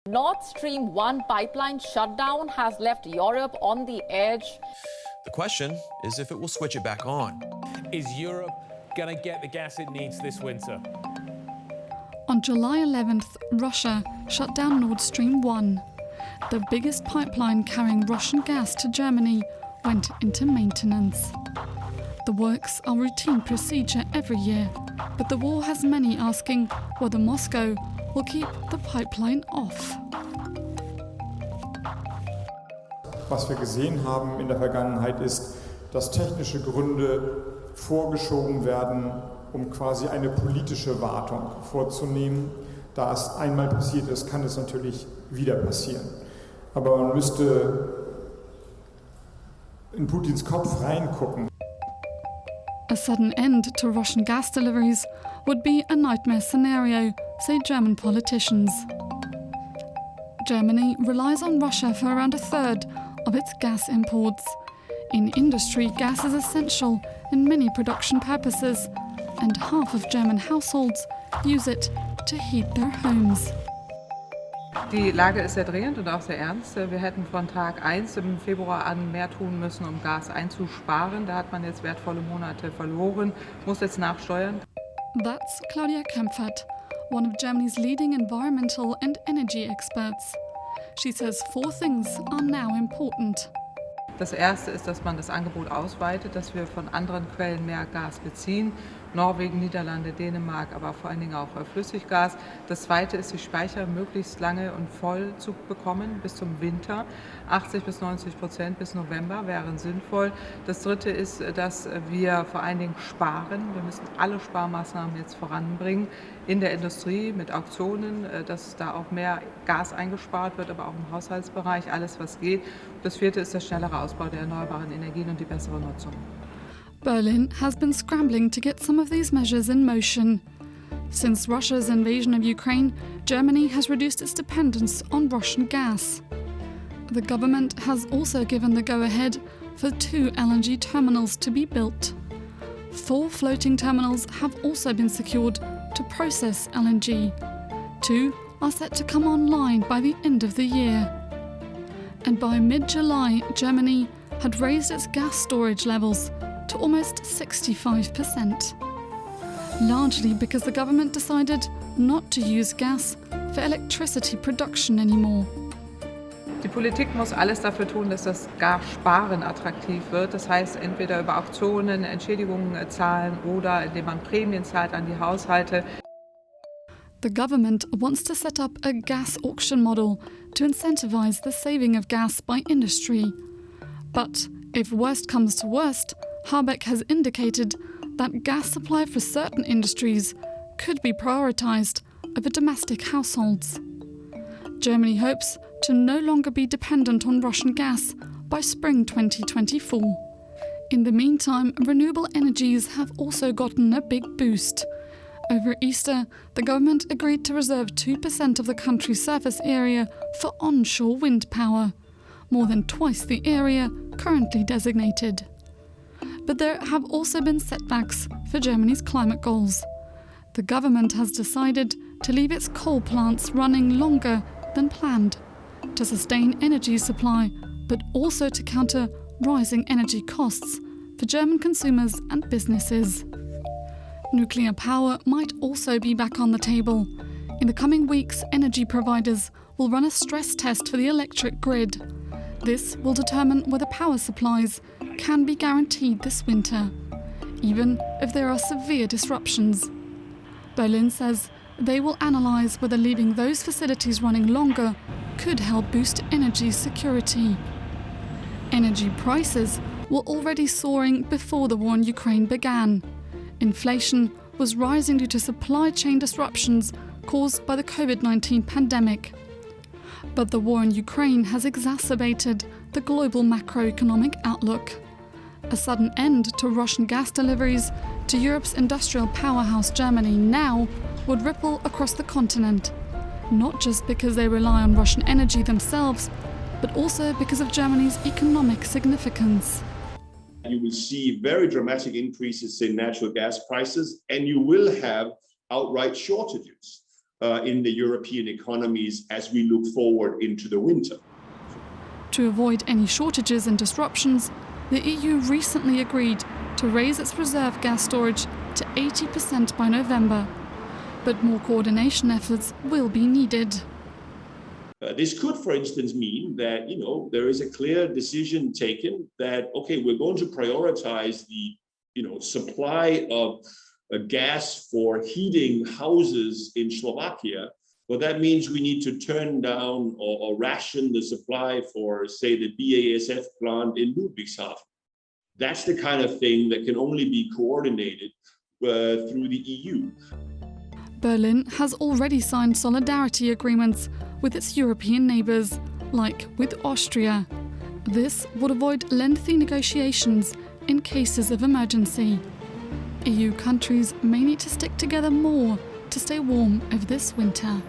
Nord Stream 1 pipeline shutdown has left Europe on the edge. The question is if it will switch it back on. Is Europe going to get the gas it needs this winter? On July 11th, Russia shut down Nord Stream 1. The biggest pipeline carrying Russian gas to Germany went into maintenance. The works are routine procedure every year, but the war has many asking whether Moscow will keep the pipeline off. Was wir gesehen haben in der Vergangenheit ist, dass technische Gründe vorgeschoben werden, um quasi eine politische Wartung vorzunehmen. Da es einmal passiert ist, kann es natürlich wieder passieren. Aber man müsste in Putins Kopf reingucken. A sudden end to Russian gas deliveries would be a nightmare scenario, say German politicians. Germany relies on Russia for around a third of its gas imports. In industry, gas is essential in many production purposes, and half of German households use it to heat their homes. Die Lage ist sehr dringend und auch sehr ernst. Wir hätten von Tag 1 im Februar an mehr tun müssen, um Gas einzusparen. Da hat man jetzt wertvolle Monate verloren, muss jetzt nachsteuern. That's Claudia Kempfert, one of Germany's leading environmental and energy experts. She says 4 things are now important. Das erste ist, dass man das Angebot ausweitet, dass wir von anderen Quellen mehr Gas beziehen. Norwegen, Niederlande, Dänemark, aber vor allen Dingen auch Flüssiggas. Das zweite ist, die Speicher möglichst lange und voll zu bekommen bis zum Winter. 80-90% bis November wären sinnvoll. Das dritte ist, dass wir vor allen Dingen sparen. Wir müssen alle Sparmaßnahmen jetzt voranbringen in der Industrie mit Auktionen, dass da auch mehr Gas eingespart wird, aber auch im Haushaltsbereich, alles was geht. Das vierte ist der schnellere Ausbau der erneuerbaren Energien und die bessere Nutzung. Berlin has been scrambling to get some of these measures in motion. Since Russia's invasion of Ukraine, Germany has reduced its dependence on Russian gas. The government has also given the go-ahead for 2 LNG terminals to be built. 4 floating terminals have also been secured to process LNG. 2 are set to come online by the end of the year. And by mid-July, Germany had raised its gas storage levels to almost 65%. Largely because the government decided not to use gas for electricity production anymore. Die Politik muss alles dafür tun, dass das Gassparen attraktiv wird. Das heißt, entweder über Auktionen Entschädigungen zahlen oder indem man Prämien zahlt an die Haushalte. The government wants to set up a gas auction model to incentivize the saving of gas by industry. But if worst comes to worst, Habeck has indicated that gas supply for certain industries could be prioritised over domestic households. Germany hopes to no longer be dependent on Russian gas by spring 2024. In the meantime, renewable energies have also gotten a big boost. Over Easter, the government agreed to reserve 2% of the country's surface area for onshore wind power, more than twice the area currently designated. But there have also been setbacks for Germany's climate goals. The government has decided to leave its coal plants running longer than planned, to sustain energy supply, but also to counter rising energy costs for German consumers and businesses. Nuclear power might also be back on the table. In the coming weeks, energy providers will run a stress test for the electric grid. This will determine whether power supplies can be guaranteed this winter, even if there are severe disruptions. Berlin says they will analyse whether leaving those facilities running longer could help boost energy security. Energy prices were already soaring before the war in Ukraine began. Inflation was rising due to supply chain disruptions caused by the COVID-19 pandemic. But the war in Ukraine has exacerbated the global macroeconomic outlook. A sudden end to Russian gas deliveries to Europe's industrial powerhouse Germany now would ripple across the continent, not just because they rely on Russian energy themselves, but also because of Germany's economic significance. You will see very dramatic increases in natural gas prices, and you will have outright shortages. in the European economies as we look forward into the winter. To avoid any shortages and disruptions, the EU recently agreed to raise its reserve gas storage to 80% by November. But more coordination efforts will be needed. This could, for instance, mean that, there is a clear decision taken that, okay, we're going to prioritize the, supply of gas for heating houses in Slovakia. Well, that means we need to turn down or ration the supply for, say, the BASF plant in Ludwigshafen. That's the kind of thing that can only be coordinated through the EU. Berlin has already signed solidarity agreements with its European neighbours, like with Austria. This would avoid lengthy negotiations in cases of emergency. EU countries may need to stick together more to stay warm over this winter.